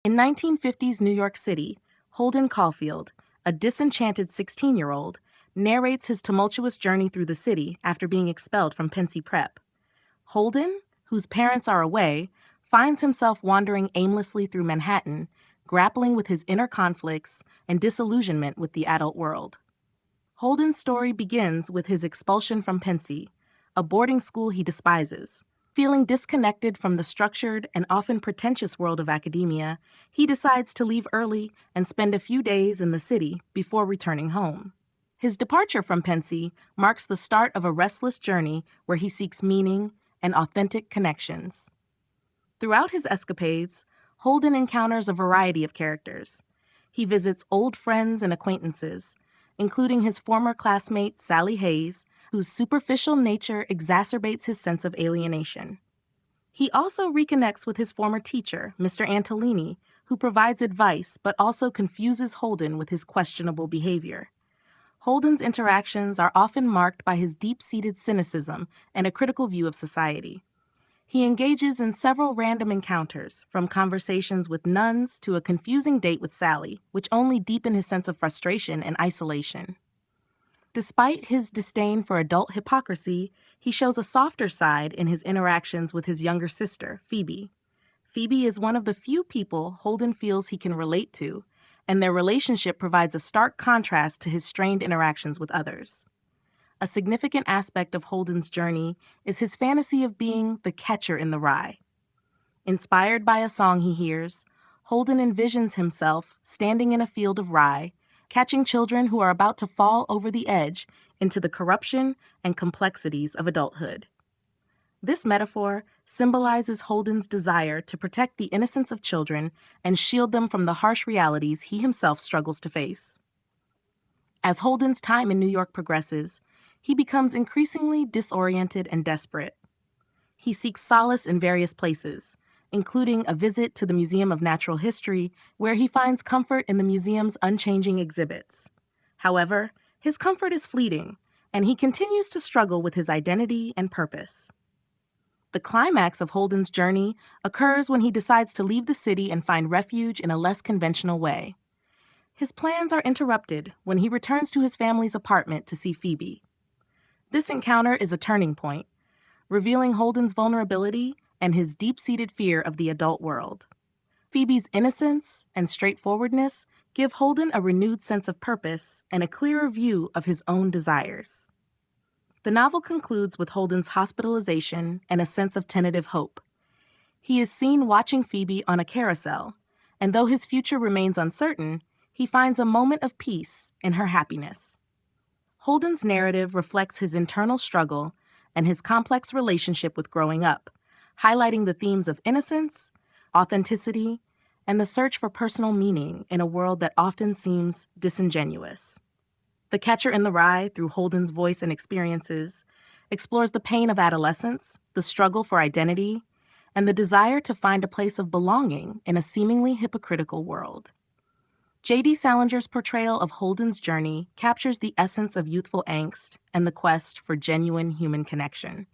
In 1950s New York City, Holden Caulfield, a disenchanted 16-year-old, narrates his tumultuous journey through the city after being expelled from Pensy Prep. Holden, whose parents are away, finds himself wandering aimlessly through Manhattan, grappling with his inner conflicts and disillusionment with the adult world. Holden's story begins with his expulsion from Pensy, a boarding school he despises. Feeling disconnected from the structured and often pretentious world of academia, he decides to leave early and spend a few days in the city before returning home. His departure from Pensy marks the start of a restless journey where he seeks meaning and authentic connections. Throughout his escapades, Holden encounters a variety of characters. He visits old friends and acquaintances, including his former classmate Sally Hayes, whose superficial nature exacerbates his sense of alienation. He also reconnects with his former teacher, Mr. Antolini, who provides advice but also confuses Holden with his questionable behavior. Holden's interactions are often marked by his deep-seated cynicism and a critical view of society. He engages in several random encounters, from conversations with nuns to a confusing date with Sally, which only deepen his sense of frustration and isolation. Despite his disdain for adult hypocrisy, he shows a softer side in his interactions with his younger sister, Phoebe. Phoebe is one of the few people Holden feels he can relate to, and their relationship provides a stark contrast to his strained interactions with others. A significant aspect of Holden's journey is his fantasy of being the catcher in the rye. Inspired by a song he hears, Holden envisions himself standing in a field of rye, catching children who are about to fall over the edge into the corruption and complexities of adulthood. This metaphor symbolizes Holden's desire to protect the innocence of children and shield them from the harsh realities he himself struggles to face. As Holden's time in New York progresses, he becomes increasingly disoriented and desperate. He seeks solace in various places, including a visit to the Museum of Natural History, where he finds comfort in the museum's unchanging exhibits. However, his comfort is fleeting, and he continues to struggle with his identity and purpose. The climax of Holden's journey occurs when he decides to leave the city and find refuge in a less conventional way. His plans are interrupted when he returns to his family's apartment to see Phoebe. This encounter is a turning point, revealing Holden's vulnerability and his deep-seated fear of the adult world. Phoebe's innocence and straightforwardness give Holden a renewed sense of purpose and a clearer view of his own desires. The novel concludes with Holden's hospitalization and a sense of tentative hope. He is seen watching Phoebe on a carousel, and though his future remains uncertain, he finds a moment of peace in her happiness. Holden's narrative reflects his internal struggle and his complex relationship with growing up, highlighting the themes of innocence, authenticity, and the search for personal meaning in a world that often seems disingenuous. The Catcher in the Rye, through Holden's voice and experiences, explores the pain of adolescence, the struggle for identity, and the desire to find a place of belonging in a seemingly hypocritical world. J.D. Salinger's portrayal of Holden's journey captures the essence of youthful angst and the quest for genuine human connection.